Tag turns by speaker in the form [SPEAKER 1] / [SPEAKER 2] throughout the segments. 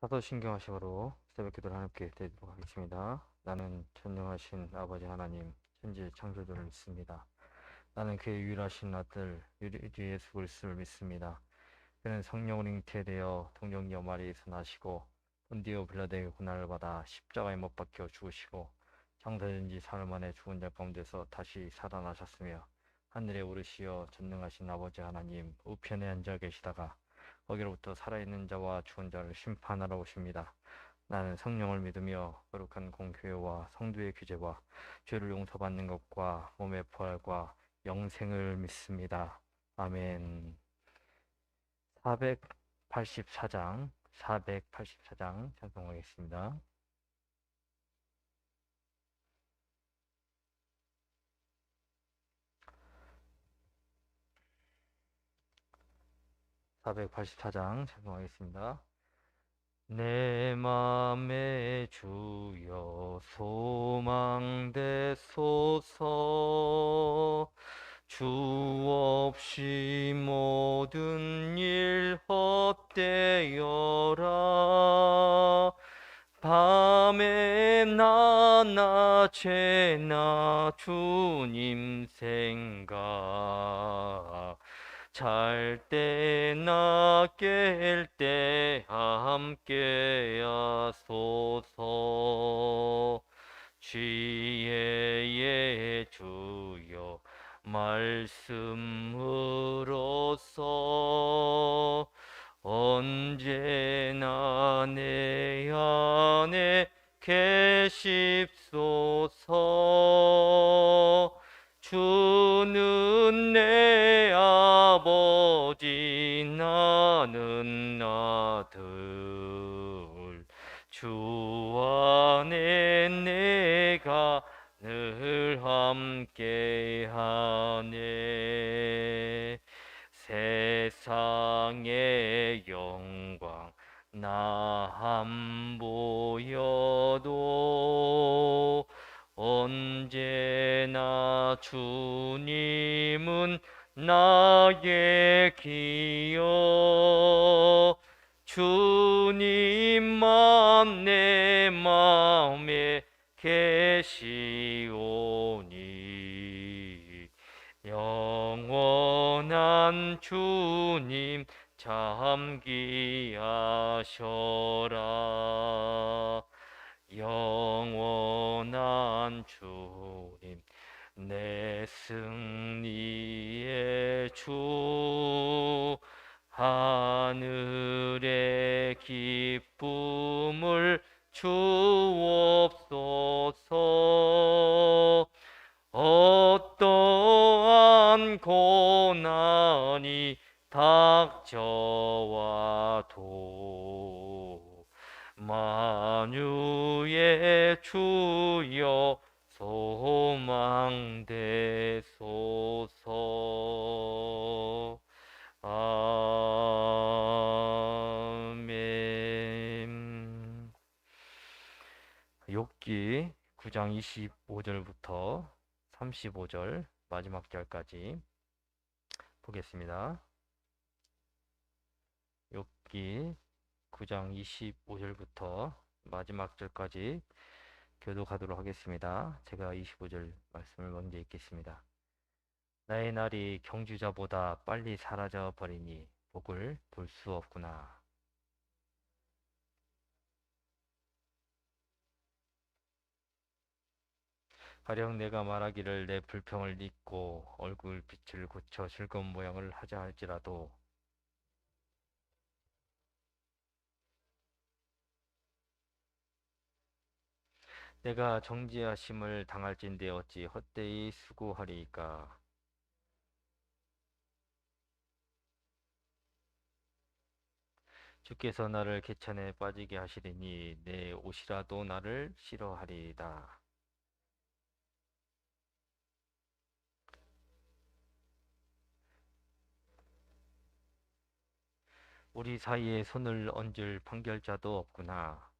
[SPEAKER 1] 사도신경하심으로 새벽 기도를 함께 드리도록 하겠습니다. 나는 전능하신 아버지 하나님, 천지 창조주를 믿습니다. 나는 그의 유일하신 아들 주 예수 그리스도를 믿습니다. 그는 성령으로 잉태되어 동정녀 마리에서 나시고 본디오 빌라도의 고난을 받아 십자가에 못 박혀 죽으시고 장사된 지 사흘 만에 죽은 자 가운데서 다시 살아나셨으며 하늘에 오르시어 전능하신 아버지 하나님 우편에 앉아 계시다가 거기로부터 살아있는 자와 죽은 자를 심판하러 오십니다. 나는 성령을 믿으며 거룩한 공교회와 성도의 규제와 죄를 용서받는 것과 몸의 부활과 영생을 믿습니다. 아멘. 484장 찬송하겠습니다. 484장 찬송하겠습니다. 내 맘에 주여 소망되소서. 주 없이 모든 일 헛되어라. 밤에나 낮에나 주님 생각, 잘 때나 깰 때 함께 하소서. 지혜의 주여 말씀으로써 언제나 내 안에 계십소서. 주는 내 아버지 나는 아들, 주 안에 내가 늘 함께하네. 세상의 영광 나 안 보여도 언제나 주님은 나의 기여. 주님만 내 마음에 계시오니 영원한 주님 참기하셔라. 영원한 주님 내 승리의 주, 하늘의 기쁨을 주옵소서. 어떠한 고난이 닥쳐와도 만유의 주여 소망되소서. 아멘. 욥기 9장 25절부터 35절 마지막 절까지 보겠습니다. 욥기 9장 25절부터 마지막 절까지 교독하도록 하겠습니다. 제가 25절 말씀을 먼저 읽겠습니다. 나의 날이 경주자보다 빨리 사라져 버리니 복을 볼 수 없구나. 가령 내가 말하기를 내 불평을 잊고 얼굴 빛을 고쳐 즐거운 모양을 하자 할지라도 내가 정죄하심을 당할진대 어찌 헛되이 수고하리이까. 주께서 나를 개천에 빠지게 하시리니 내 옷이라도 나를 싫어하리이다. 우리 사이에 손을 얹을 판결자도 없구나.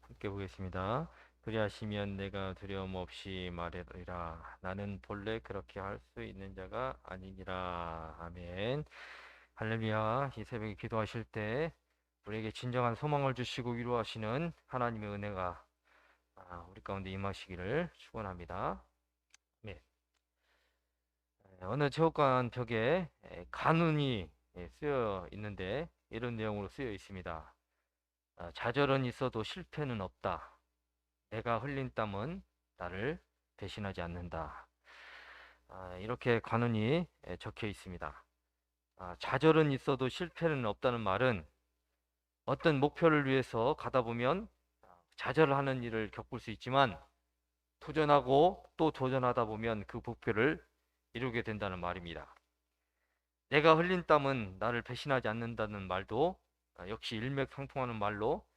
[SPEAKER 1] 함께 보겠습니다. 그리하시면 내가 두려움 없이 말하리라. 나는 본래 그렇게 할 수 있는 자가 아니니라. 아멘. 할렐루야. 이 새벽에 기도하실 때 우리에게 진정한 소망을 주시고 위로하시는 하나님의 은혜가 우리 가운데 임하시기를 축원합니다. 네. 어느 체육관 벽에 간운이 쓰여 있는데 이런 내용으로 쓰여 있습니다. 좌절은 있어도 실패는 없다. 내가 흘린 땀은 나를 배신하지 않는다. 이렇게 관운이 적혀 있습니다. 좌절은 있어도 실패는 없다는 말은 어떤 목표를 위해서 가다 보면 좌절하는 일을 겪을 수 있지만 도전하고 또 도전하다 보면 그 목표를 이루게 된다는 말입니다. 내가 흘린 땀은 나를 배신하지 않는다는 말도 역시 일맥상통하는 말로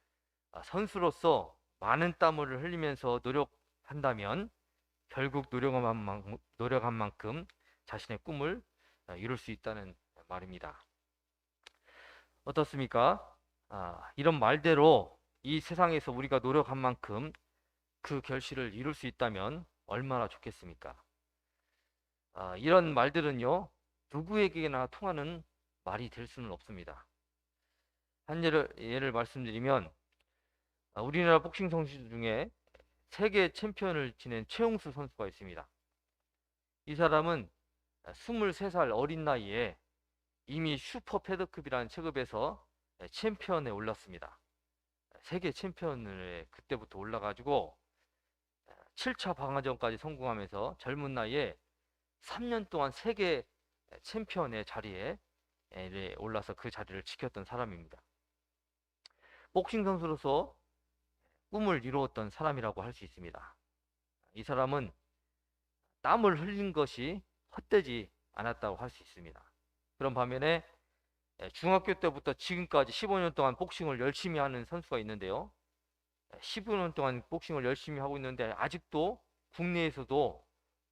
[SPEAKER 1] 선수로서 많은 땀을 흘리면서 노력한다면 결국 노력한 만큼 자신의 꿈을 이룰 수 있다는 말입니다. 어떻습니까? 이런 말대로 이 세상에서 우리가 노력한 만큼 그 결실을 이룰 수 있다면 얼마나 좋겠습니까? 이런 말들은요, 누구에게나 통하는 말이 될 수는 없습니다. 한 예를 말씀드리면, 우리나라 복싱 선수 중에 세계 챔피언을 지낸 최용수 선수가 있습니다. 이 사람은 23살 어린 나이에 이미 슈퍼 패드급이라는 체급에서 챔피언에 올랐습니다. 세계 챔피언을 그때부터 올라가지고 7차 방어전까지 성공하면서 젊은 나이에 3년 동안 세계 챔피언의 자리에 올라서 그 자리를 지켰던 사람입니다. 복싱 선수로서 꿈을 이루었던 사람이라고 할 수 있습니다. 이 사람은 땀을 흘린 것이 헛되지 않았다고 할 수 있습니다. 그런 반면에 중학교 때부터 지금까지 15년 동안 복싱을 열심히 하는 선수가 있는데요. 15년 동안 복싱을 열심히 하고 있는데 아직도 국내에서도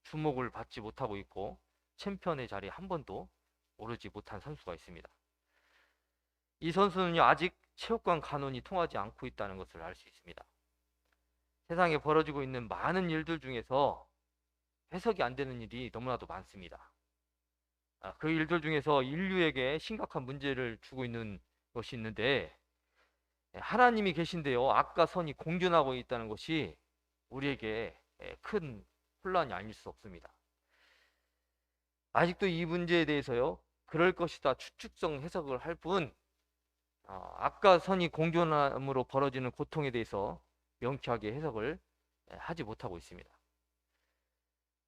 [SPEAKER 1] 주목을 받지 못하고 있고 챔피언의 자리에 한 번도 오르지 못한 선수가 있습니다. 이 선수는요, 아직 체육관 간원이 통하지 않고 있다는 것을 알 수 있습니다. 세상에 벌어지고 있는 많은 일들 중에서 해석이 안 되는 일이 너무나도 많습니다. 그 일들 중에서 인류에게 심각한 문제를 주고 있는 것이 있는데 하나님이 계신데요, 악과 선이 공존하고 있다는 것이 우리에게 큰 혼란이 아닐 수 없습니다. 아직도 이 문제에 대해서요, 그럴 것이다 추측성 해석을 할 뿐 악과 선이 공존함으로 벌어지는 고통에 대해서 명쾌하게 해석을 하지 못하고 있습니다.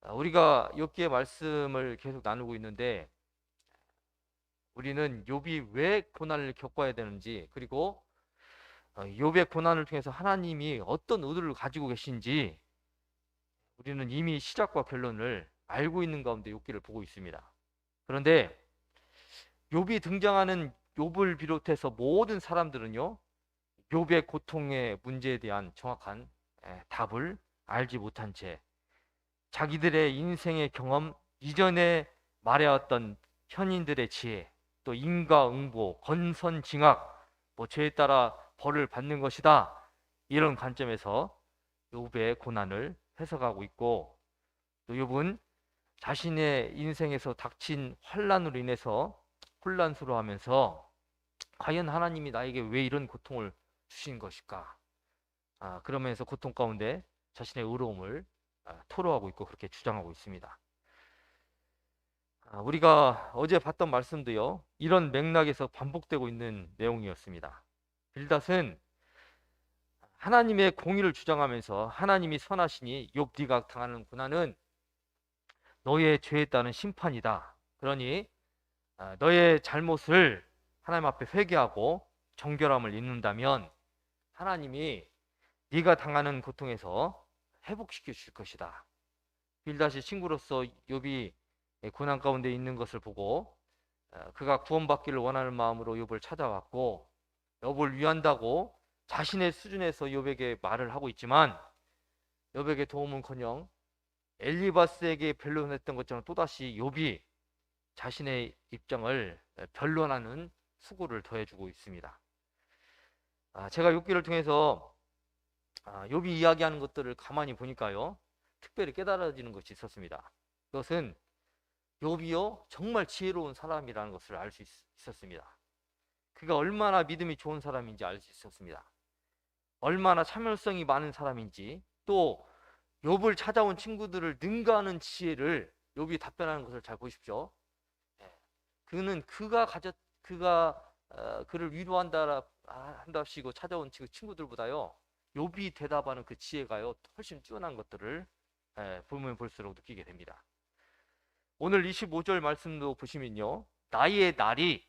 [SPEAKER 1] 우리가 욥기의 말씀을 계속 나누고 있는데 우리는 욥이 왜 고난을 겪어야 되는지, 그리고 욥의 고난을 통해서 하나님이 어떤 의도를 가지고 계신지 우리는 이미 시작과 결론을 알고 있는 가운데 욥기를 보고 있습니다. 그런데 욥이 등장하는 욥을 비롯해서 모든 사람들은요, 욥의 고통의 문제에 대한 정확한 답을 알지 못한 채 자기들의 인생의 경험, 이전에 말해왔던 현인들의 지혜, 또 인과응보, 건선징악, 죄에 따라 벌을 받는 것이다, 이런 관점에서 욥의 고난을 해석하고 있고, 또 욥은 자신의 인생에서 닥친 환난으로 인해서 혼란스러워하면서 과연 하나님이 나에게 왜 이런 고통을 주신 것일까? 그러면서 고통 가운데 자신의 의로움을 토로하고 있고 그렇게 주장하고 있습니다. 우리가 어제 봤던 말씀도요, 이런 맥락에서 반복되고 있는 내용이었습니다. 빌닷은 하나님의 공의를 주장하면서 하나님이 선하시니 욥 네가 당하는 고난은 너의 죄에 따른 심판이다. 그러니 너의 잘못을 하나님 앞에 회개하고 정결함을 입는다면 하나님이 네가 당하는 고통에서 회복시켜 줄 것이다. 빌닷이 친구로서 욥이 고난 가운데 있는 것을 보고 그가 구원받기를 원하는 마음으로 욥을 찾아왔고 욥을 위한다고 자신의 수준에서 욥에게 말을 하고 있지만 욥에게 도움은커녕 엘리바스에게 변론했던 것처럼 또다시 욥이 자신의 입장을 변론하는 수고를 더해주고 있습니다. 제가 욥기를 통해서 욥이 이야기하는 것들을 가만히 보니까요, 특별히 깨달아지는 것이 있었습니다. 그것은 욥이요 정말 지혜로운 사람이라는 것을 알 수 있었습니다. 그가 얼마나 믿음이 좋은 사람인지 알 수 있었습니다. 얼마나 참을성이 많은 사람인지, 또 욥을 찾아온 친구들을 능가하는 지혜를 욥이 답변하는 것을 잘 보십시오. 그는 그를 한답시고 찾아온 친구들보다요, 욥이 대답하는 그 지혜가요 훨씬 뛰어난 것들을 보면 볼수록 느끼게 됩니다. 오늘 25절 말씀도 보시면요, 나의 날이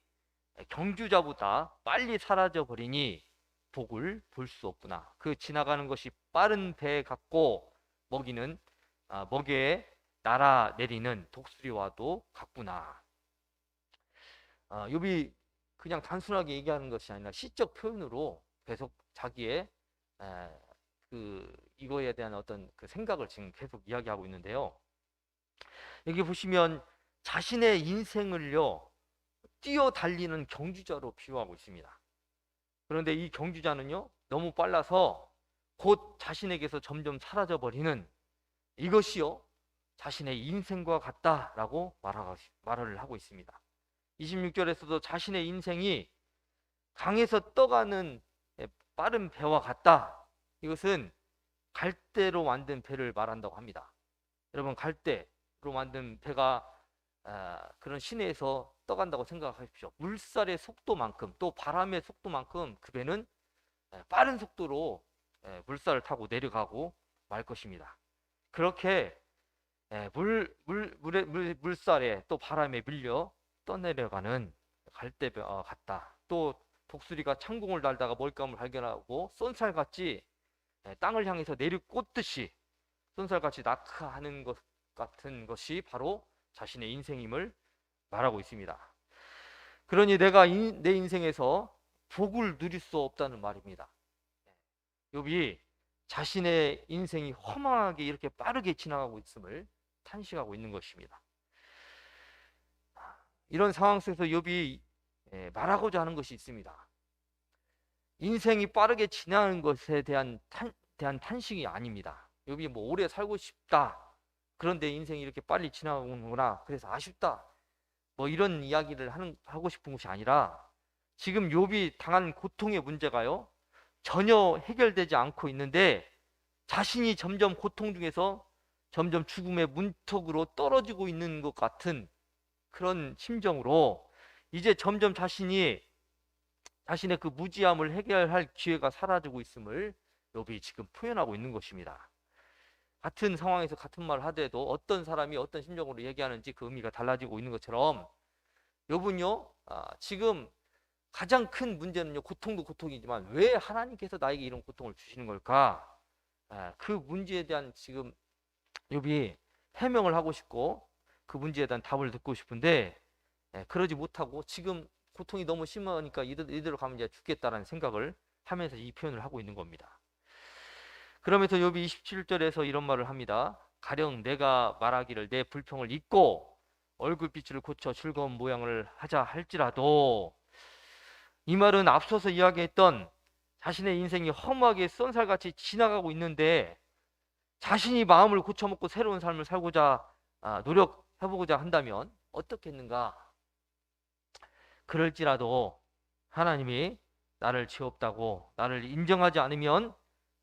[SPEAKER 1] 경주자보다 빨리 사라져 버리니 복을 볼 수 없구나. 그 지나가는 것이 빠른 배 같고 먹이에 날아내리는 독수리와도 같구나. 욥이 그냥 단순하게 얘기하는 것이 아니라 시적 표현으로 계속 자기의 이거에 대한 어떤 그 생각을 지금 계속 이야기하고 있는데요. 여기 보시면 자신의 인생을요 뛰어달리는 경주자로 비유하고 있습니다. 그런데 이 경주자는요 너무 빨라서 곧 자신에게서 점점 사라져 버리는, 이것이요 자신의 인생과 같다라고 말을 하고 있습니다. 26절에서도 자신의 인생이 강에서 떠가는 빠른 배와 같다. 이것은 갈대로 만든 배를 말한다고 합니다. 여러분, 갈대로 만든 배가 그런 시내에서 떠간다고 생각하십시오. 물살의 속도만큼, 또 바람의 속도만큼 그 배는 빠른 속도로 물살을 타고 내려가고 말 것입니다. 그렇게 물살에 또 바람에 밀려 떠내려가는 갈대배와 같다. 또 독수리가 창공을 달다가 먹잇감을 발견하고 쏜살같이 땅을 향해서 내리꽂듯이 쏜살같이 낙하하는 것 같은 것이 바로 자신의 인생임을 말하고 있습니다. 그러니 내가 내 인생에서 복을 누릴 수 없다는 말입니다. 욥이 자신의 인생이 허망하게 이렇게 빠르게 지나가고 있음을 탄식하고 있는 것입니다. 이런 상황 속에서 욥이 말하고자 하는 것이 있습니다. 인생이 빠르게 지나가는 것에 대한 탄식이 아닙니다. 욥이 뭐 오래 살고 싶다, 그런데 인생이 이렇게 빨리 지나가는구나, 그래서 아쉽다, 뭐 이런 이야기를 하고 싶은 것이 아니라, 지금 욥이 당한 고통의 문제가요 전혀 해결되지 않고 있는데 자신이 점점 고통 중에서 점점 죽음의 문턱으로 떨어지고 있는 것 같은 그런 심정으로 이제 점점 자신의 그 무지함을 해결할 기회가 사라지고 있음을 욥이 지금 표현하고 있는 것입니다. 같은 상황에서 같은 말을 하더라도 어떤 사람이 어떤 심정으로 얘기하는지 그 의미가 달라지고 있는 것처럼 욥은요 지금 가장 큰 문제는요, 고통도 고통이지만 왜 하나님께서 나에게 이런 고통을 주시는 걸까? 그 문제에 대한 지금 욥이 해명을 하고 싶고 그 문제에 대한 답을 듣고 싶은데 그러지 못하고 지금 고통이 너무 심하니까 이대로 가면 이제 죽겠다라는 생각을 하면서 이 표현을 하고 있는 겁니다. 그러면서 욥이 27절에서 이런 말을 합니다. 가령 내가 말하기를 내 불평을 잊고 얼굴빛을 고쳐 즐거운 모양을 하자 할지라도, 이 말은 앞서서 이야기했던 자신의 인생이 허무하게 쏜살같이 지나가고 있는데 자신이 마음을 고쳐먹고 새로운 삶을 살고자 노력해보고자 한다면 어떻겠는가? 그럴지라도 하나님이 나를 지었다고 나를 인정하지 않으면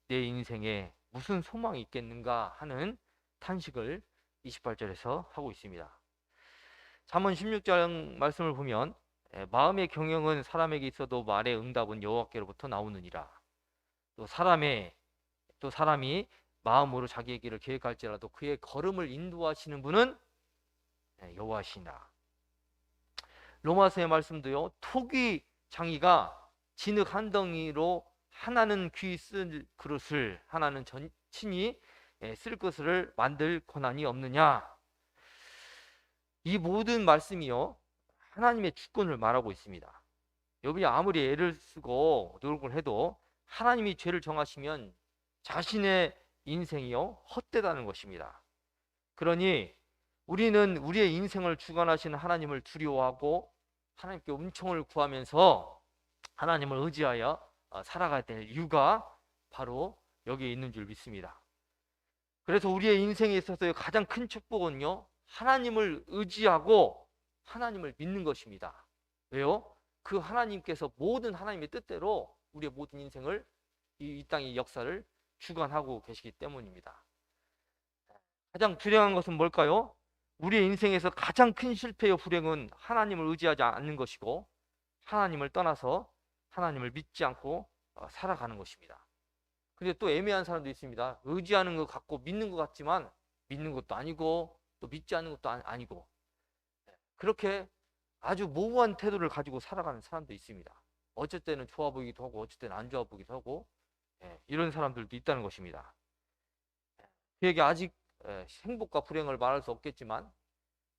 [SPEAKER 1] 내 인생에 무슨 소망이 있겠는가 하는 탄식을 28절에서 하고 있습니다. 잠언 16장 말씀을 보면 마음의 경영은 사람에게 있어도 말의 응답은 여호와께로부터 나오느니라. 또 사람이 마음으로 자기의 길을 계획할지라도 그의 걸음을 인도하시는 분은 여호와시나. 로마서의 말씀도요, 토기 장이가 진흙 한 덩이로 하나는 귀 쓸 그릇을 하나는 친히 쓸 것을 만들 권한이 없느냐. 이 모든 말씀이요 하나님의 주권을 말하고 있습니다. 욥이 아무리 애를 쓰고 노력을 해도 하나님이 죄를 정하시면 자신의 인생이요 헛되다는 것입니다. 그러니 우리는 우리의 인생을 주관하시는 하나님을 두려워하고 하나님께 은총을 구하면서 하나님을 의지하여 살아가야 될 이유가 바로 여기에 있는 줄 믿습니다. 그래서 우리의 인생에 있어서의 가장 큰 축복은요, 하나님을 의지하고 하나님을 믿는 것입니다. 왜요? 그 하나님께서 모든 하나님의 뜻대로 우리의 모든 인생을, 이 땅의 역사를 주관하고 계시기 때문입니다. 가장 불행한 것은 뭘까요? 우리의 인생에서 가장 큰 실패의 불행은 하나님을 의지하지 않는 것이고, 하나님을 떠나서 하나님을 믿지 않고 살아가는 것입니다. 근데 또 애매한 사람도 있습니다. 의지하는 것 같고 믿는 것 같지만 믿는 것도 아니고 또 믿지 않는 것도 아니고, 그렇게 아주 모호한 태도를 가지고 살아가는 사람도 있습니다. 어쩔 때는 좋아 보이기도 하고 어쩔 때는 안 좋아 보이기도 하고, 이런 사람들도 있다는 것입니다. 그에게 아직 행복과 불행을 말할 수 없겠지만,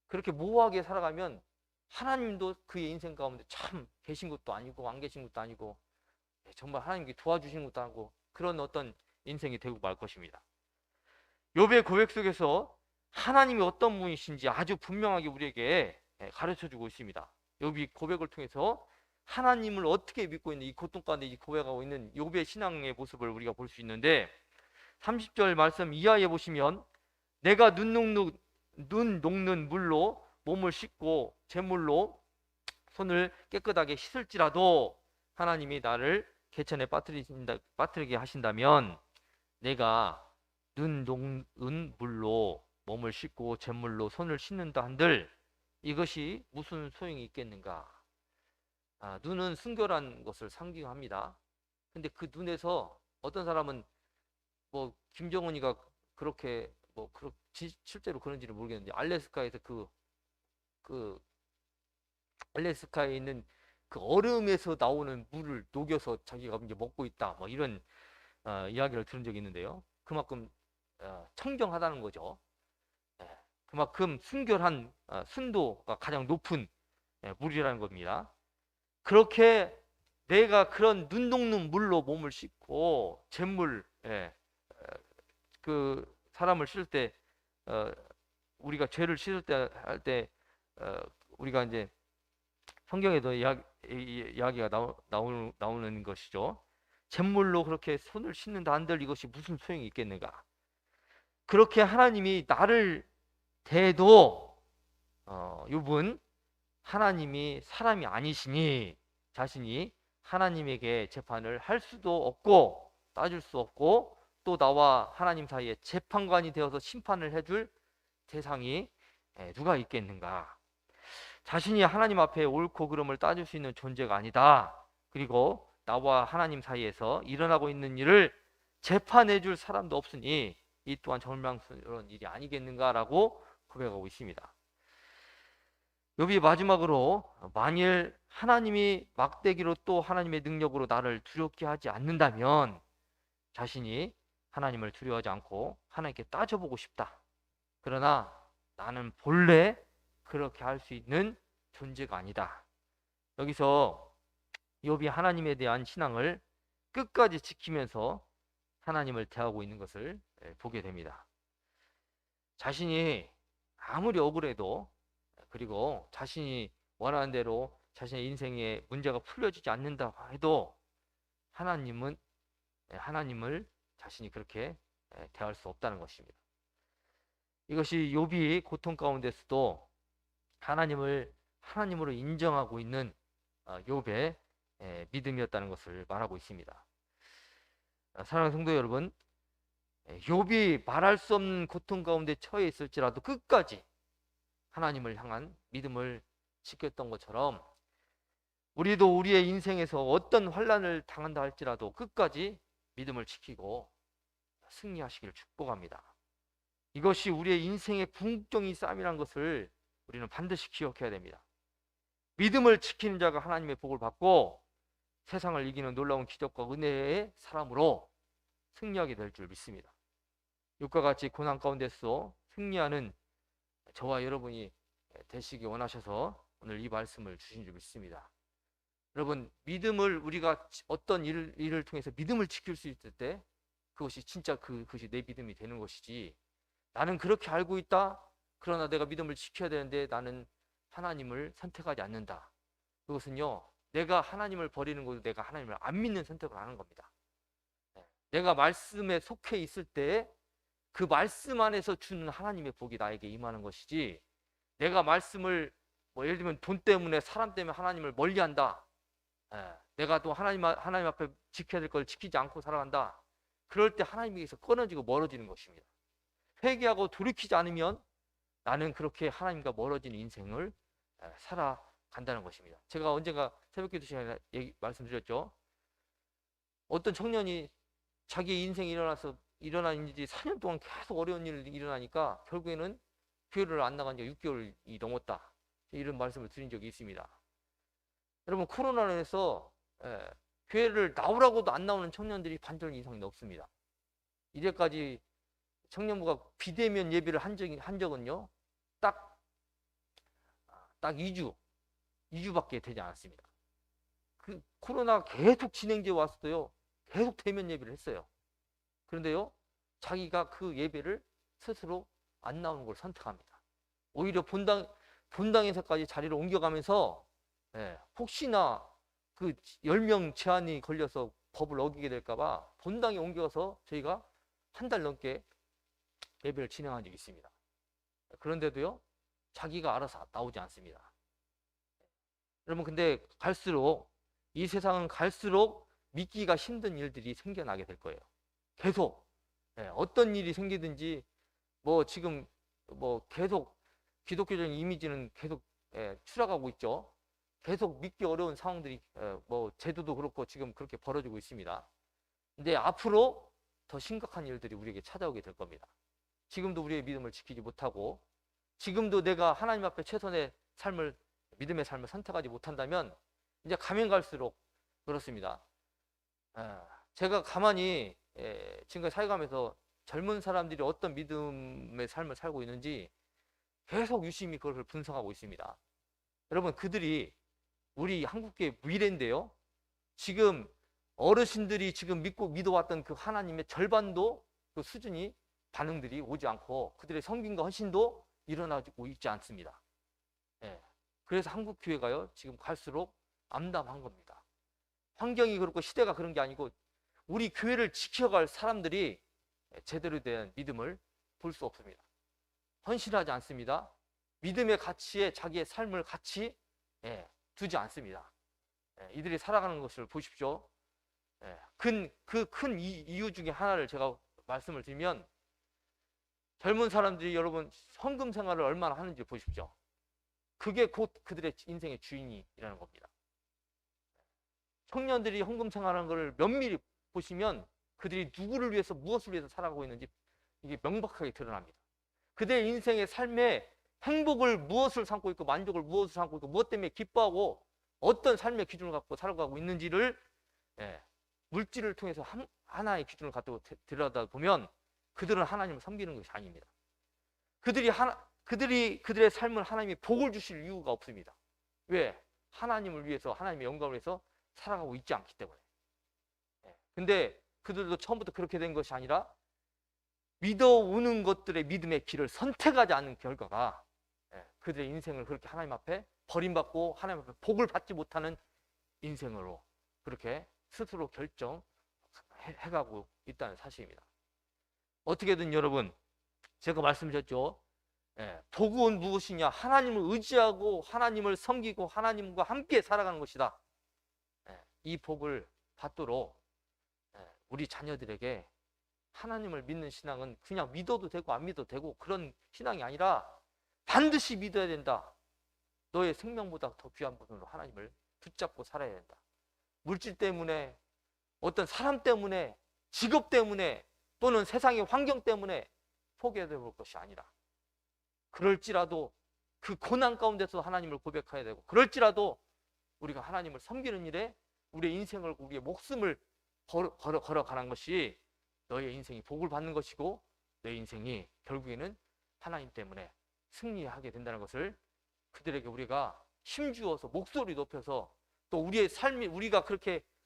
[SPEAKER 1] 그렇게 모호하게 살아가면 하나님도 그의 인생 가운데 참 계신 것도 아니고 안 계신 것도 아니고, 정말 하나님께 도와주신 것도 아니고, 그런 어떤 인생이 되고 말 것입니다. 욥의 고백 속에서 하나님이 어떤 분이신지 아주 분명하게 우리에게 가르쳐주고 있습니다. 욥이 고백을 통해서 하나님을 어떻게 믿고 있는, 이 고통 가운데 고백하고 있는 욥의 신앙의 모습을 우리가 볼 수 있는데, 30절 말씀 이하에 보시면, 내가 눈 녹는 물로 몸을 씻고 잿물로 손을 깨끗하게 씻을지라도 하나님이 나를 개천에 빠뜨리게 하신다면, 내가 눈 녹는 물로 몸을 씻고 잿물로 손을 씻는다 한들 이것이 무슨 소용이 있겠는가? 눈은 순결한 것을 상징합니다. 근데 그 눈에서 어떤 사람은, 뭐 김정은이가 그렇게 실제로 그런지는 모르겠는데, 알래스카에서 그 알래스카에 있는 그 얼음에서 나오는 물을 녹여서 자기가 이제 먹고 있다, 뭐 이런 이야기를 들은 적이 있는데요. 그만큼 청정하다는 거죠. 그만큼 순결한, 순도가 가장 높은 물이라는 겁니다. 그렇게 내가 그런 눈 녹는 물로 몸을 씻고 잿물, 그 사람을 씻을 때, 우리가 죄를 씻을 때 할 때, 우리가 이제 성경에도 이야기가 나오는 것이죠. 잿물로 그렇게 손을 씻는다 한들 이것이 무슨 소용이 있겠는가? 그렇게 하나님이 나를 대도 욥은 하나님이 사람이 아니시니 자신이 하나님에게 재판을 할 수도 없고 따질 수 없고, 또 나와 하나님 사이에 재판관이 되어서 심판을 해줄 대상이 누가 있겠는가? 자신이 하나님 앞에 옳고 그름을 따질 수 있는 존재가 아니다. 그리고 나와 하나님 사이에서 일어나고 있는 일을 재판해 줄 사람도 없으니 이 또한 절망스러운 일이 아니겠는가라고 고백하고 있습니다. 욥이 마지막으로, 만일 하나님이 막대기로 또 하나님의 능력으로 나를 두렵게 하지 않는다면 자신이 하나님을 두려워하지 않고 하나님께 따져보고 싶다. 그러나 나는 본래 그렇게 할 수 있는 존재가 아니다. 여기서 욥이 하나님에 대한 신앙을 끝까지 지키면서 하나님을 대하고 있는 것을 보게 됩니다. 자신이 아무리 억울해도, 그리고 자신이 원하는 대로 자신의 인생에 문제가 풀려지지 않는다 해도 하나님을 자신이 그렇게 대할 수 없다는 것입니다. 이것이 욥이 고통 가운데서도 하나님으로 인정하고 있는 욥의 믿음이었다는 것을 말하고 있습니다. 사랑하는 성도 여러분, 욥이 말할 수 없는 고통 가운데 처해 있을지라도 끝까지 하나님을 향한 믿음을 지켰던 것처럼, 우리도 우리의 인생에서 어떤 환난을 당한다 할지라도 끝까지 믿음을 지키고 승리하시기를 축복합니다. 이것이 우리의 인생의 궁극적인 싸움이라는 것을 우리는 반드시 기억해야 됩니다. 믿음을 지키는 자가 하나님의 복을 받고 세상을 이기는 놀라운 기적과 은혜의 사람으로 승리하게 될 줄 믿습니다. 욥과 같이 고난 가운데서 승리하는 저와 여러분이 되시기 원하셔서 오늘 이 말씀을 주신 줄 믿습니다. 여러분, 믿음을, 우리가 어떤 일을 통해서 믿음을 지킬 수 있을 때 그것이 진짜 그것이 내 믿음이 되는 것이지, 나는 그렇게 알고 있다, 그러나 내가 믿음을 지켜야 되는데 나는 하나님을 선택하지 않는다. 그것은요, 내가 하나님을 버리는 것도 내가 하나님을 안 믿는 선택을 하는 겁니다. 내가 말씀에 속해 있을 때 그 말씀 안에서 주는 하나님의 복이 나에게 임하는 것이지, 내가 말씀을 뭐 예를 들면 돈 때문에 사람 때문에 하나님을 멀리한다. 내가 또 하나님 앞에 지켜야 될 걸 지키지 않고 살아간다. 그럴 때 하나님에게서 끊어지고 멀어지는 것입니다. 회개하고 돌이키지 않으면 나는 그렇게 하나님과 멀어지는 인생을 살아간다는 것입니다. 제가 언젠가 새벽기도 시간에 말씀드렸죠. 어떤 청년이 자기 인생이 일어난 일이 4년 동안 계속 어려운 일이 일어나니까 결국에는 교회를 안 나간 지 6개월이 넘었다. 이런 말씀을 드린 적이 있습니다. 여러분, 코로나로 인해서 교회를 나오라고도 안 나오는 청년들이 반절 이상이 넘습니다. 이제까지 청년부가 비대면 예배를 한 적은요, 딱 2주밖에 되지 않았습니다. 그 코로나가 계속 진행돼 왔어요. 계속 대면 예배를 했어요. 그런데요, 자기가 그 예배를 스스로 안 나오는 걸 선택합니다. 오히려 본당에서까지 자리를 옮겨가면서 혹시나 그 10명 제한이 걸려서 법을 어기게 될까봐 본당에 옮겨서 저희가 한 달 넘게 예배를 진행한 적이 있습니다. 그런데도요, 자기가 알아서 나오지 않습니다. 여러분, 근데 이 세상은 갈수록 믿기가 힘든 일들이 생겨나게 될 거예요. 계속 어떤 일이 생기든지 지금 계속 기독교적인 이미지는 계속 추락하고 있죠. 계속 믿기 어려운 상황들이 제도도 그렇고 지금 그렇게 벌어지고 있습니다. 근데 앞으로 더 심각한 일들이 우리에게 찾아오게 될 겁니다. 지금도 우리의 믿음을 지키지 못하고, 지금도 내가 하나님 앞에 최선의 믿음의 삶을 선택하지 못한다면 이제 가면 갈수록 그렇습니다. 제가 가만히 지금까지 살아가면서 젊은 사람들이 어떤 믿음의 삶을 살고 있는지 계속 유심히 그걸 분석하고 있습니다. 여러분, 그들이 우리 한국교회 미래인데요, 지금 어르신들이 지금 믿어왔던 그 하나님의 절반도 그 수준이 반응들이 오지 않고 그들의 성김과 헌신도 일어나고 있지 않습니다. 그래서 한국교회가요, 지금 갈수록 암담한 겁니다. 환경이 그렇고 시대가 그런 게 아니고 우리 교회를 지켜갈 사람들이 제대로 된 믿음을 볼 수 없습니다. 헌신하지 않습니다. 믿음의 가치에 자기의 삶을 같이 두지 않습니다. 이들이 살아가는 것을 보십시오. 그 큰 이유 중에 하나를 제가 말씀을 드리면, 젊은 사람들이 여러분 헌금 생활을 얼마나 하는지 보십시오. 그게 곧 그들의 인생의 주인이라는 겁니다. 청년들이 헌금 생활하는 것을 면밀히 보시면 그들이 누구를 위해서 무엇을 위해서 살아가고 있는지 이게 명백하게 드러납니다. 그들의 인생의 삶의 행복을 무엇을 삼고 있고 만족을 무엇을 삼고 있고 무엇 때문에 기뻐하고 어떤 삶의 기준을 갖고 살아가고 있는지를 물질을 통해서 하나의 기준을 갖고 들여다보면 그들은 하나님을 섬기는 것이 아닙니다. 그들의 삶은 하나님이 복을 주실 이유가 없습니다. 왜? 하나님을 위해서, 하나님의 영광을 위해서 살아가고 있지 않기 때문에. 근데 그들도 처음부터 그렇게 된 것이 아니라 믿어오는 것들의 믿음의 길을 선택하지 않는 결과가 그들의 인생을 그렇게 하나님 앞에 버림받고 하나님 앞에 복을 받지 못하는 인생으로 그렇게 스스로 결정해가고 있다는 사실입니다. 어떻게든 여러분, 제가 말씀드렸죠. 복은 무엇이냐? 하나님을 의지하고 하나님을 섬기고 하나님과 함께 살아가는 것이다. 이 복을 받도록 우리 자녀들에게 하나님을 믿는 신앙은 그냥 믿어도 되고 안 믿어도 되고 그런 신앙이 아니라 반드시 믿어야 된다. 너의 생명보다 더 귀한 분으로 하나님을 붙잡고 살아야 된다. 물질 때문에, 어떤 사람 때문에, 직업 때문에 또는 세상의 환경 때문에 포기해야 될 것이 아니라, 그럴지라도 그 고난 가운데서 하나님을 고백해야 되고, 그럴지라도 우리가 하나님을 섬기는 일에 우리의 인생을, 우리의 목숨을 걸어가는 것이 너의 인생이 복을 받는 것이고 너의 인생이 결국에는 하나님 때문에 승리하게 된다는 것을 그들에게 우리가 힘주어서 목소리 높여서 또 우리의 삶이, 우리가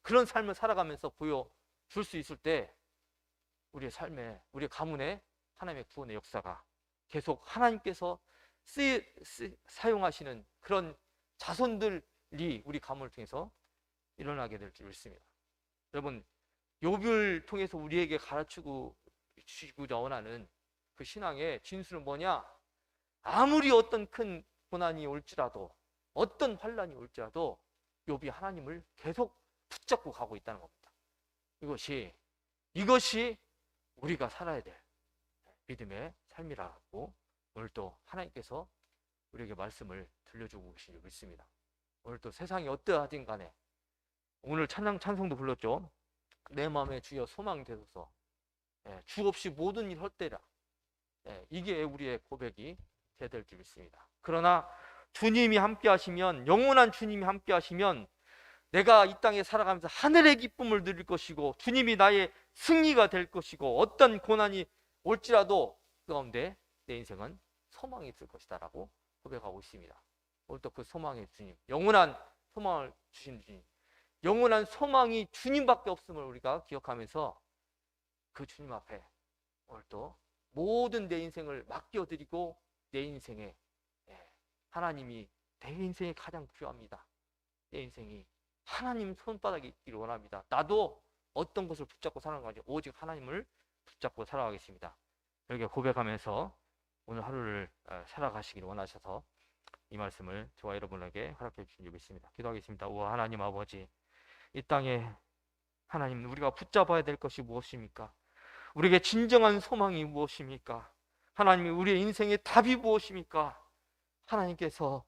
[SPEAKER 1] 그런 삶을 살아가면서 보여줄 수 있을 때 우리의 삶에, 우리의 가문에 하나님의 구원의 역사가 계속 하나님께서 사용하시는 그런 자손들이 우리 가문을 통해서 일어나게 될 줄 믿습니다. 여러분,
[SPEAKER 2] 욥을 통해서 우리에게 가르치고 주시고자 원하는 그 신앙의 진수는 뭐냐? 아무리 어떤 큰 고난이 올지라도, 어떤 환란이 올지라도 욥이 하나님을 계속 붙잡고 가고 있다는 겁니다. 이것이 우리가 살아야 될 믿음의 삶이라고 오늘 또 하나님께서 우리에게 말씀을 들려주고 계신 줄 믿습니다. 오늘 또 세상이 어떠하든 간에, 오늘 찬송도 불렀죠. 내 마음에 주여 소망 되소서. 주 없이 모든 일 헛되라. 이게 우리의 고백이 되될 줄 믿습니다. 그러나 주님이 함께 하시면, 영원한 주님이 함께 하시면 내가 이 땅에 살아가면서 하늘의 기쁨을 누릴 것이고, 주님이 나의 승리가 될 것이고, 어떤 고난이 올지라도 그 가운데 내 인생은 소망이 있을 것이다 라고 고백하고 있습니다. 오늘도 그 소망의 주님, 영원한 소망을 주신 주님, 영원한 소망이 주님밖에 없음을 우리가 기억하면서 그 주님 앞에 오늘도 모든 내 인생을 맡겨드리고, 내 인생에 하나님이 내 인생에 가장 필요합니다. 내 인생이 하나님 손바닥에 있기를 원합니다. 나도 어떤 것을 붙잡고 살아가지, 오직 하나님을 붙잡고 살아가겠습니다. 이렇게 고백하면서 오늘 하루를 살아가시기를 원하셔서 이 말씀을 저와 여러분에게 허락해 주신 줄 믿습니다. 기도하겠습니다. 우와 하나님 아버지, 이 땅에 하나님, 우리가 붙잡아야 될 것이 무엇입니까? 우리에게 진정한 소망이 무엇입니까? 하나님이 우리의 인생의 답이 무엇입니까? 하나님께서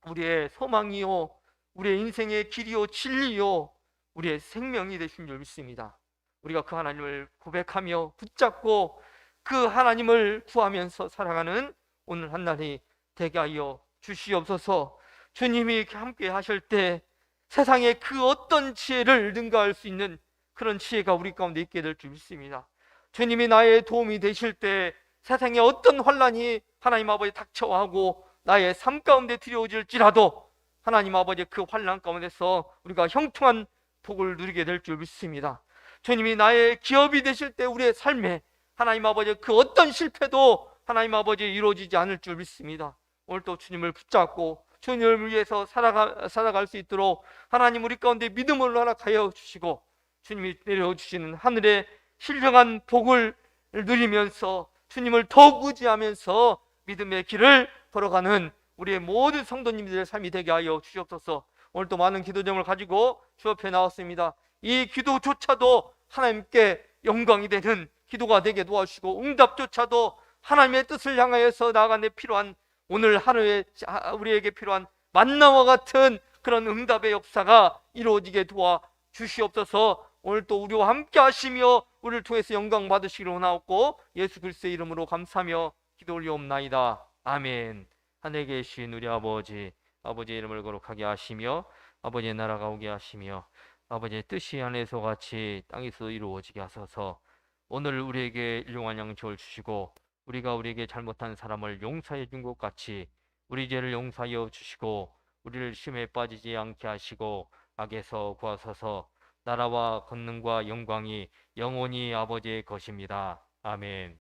[SPEAKER 2] 우리의 소망이요, 우리의 인생의 길이요, 진리요, 우리의 생명이 되신 줄 믿습니다. 우리가 그 하나님을 고백하며 붙잡고 그 하나님을 구하면서 살아가는 오늘 한날이 되게 하여 주시옵소서. 주님이 함께 하실 때 세상의 그 어떤 지혜를 능가할 수 있는 그런 지혜가 우리 가운데 있게 될 줄 믿습니다. 주님이 나의 도움이 되실 때 세상의 어떤 환란이 하나님 아버지 닥쳐하고 나의 삶 가운데 들여오질지라도 하나님 아버지 그 환란 가운데서 우리가 형통한 복을 누리게 될 줄 믿습니다. 주님이 나의 기업이 되실 때 우리의 삶에 하나님 아버지 그 어떤 실패도 하나님 아버지 이루어지지 않을 줄 믿습니다. 오늘 또 주님을 붙잡고 주님을 위해서 살아갈 수 있도록 하나님 우리 가운데 믿음을 허락하여 주시고, 주님이 내려주시는 하늘의 신령한 복을 누리면서 주님을 더욱 의지하면서 믿음의 길을 걸어가는 우리의 모든 성도님들의 삶이 되게 하여 주시옵소서. 오늘 또 많은 기도 제목을 가지고 주 앞에 나왔습니다. 이 기도조차도 하나님께 영광이 되는 기도가 되게 도와주시고, 응답조차도 하나님의 뜻을 향하여서 나아가는 데 필요한, 오늘 하루에 우리에게 필요한 만나와 같은 그런 응답의 역사가 이루어지게 도와 주시옵소서. 오늘 또 우리와 함께 하시며 우리를 통해서 영광 받으시기를 원하옵고, 예수 그리스도의 이름으로 감사하며 기도 올리옵나이다. 아멘. 하늘에 계신 우리 아버지, 아버지의 이름을 거룩하게 하시며 아버지의 나라가 오게 하시며 아버지의 뜻이 하늘에서 같이 땅에서 이루어지게 하소서. 오늘 우리에게 일용할 양식을 주시고, 우리가 우리에게 잘못한 사람을 용서해 준 것 같이 우리 죄를 용서하여 주시고, 우리를 시험에 빠지지 않게 하시고 악에서 구하소서. 나라와 권능과 영광이 영원히 아버지의 것입니다. 아멘.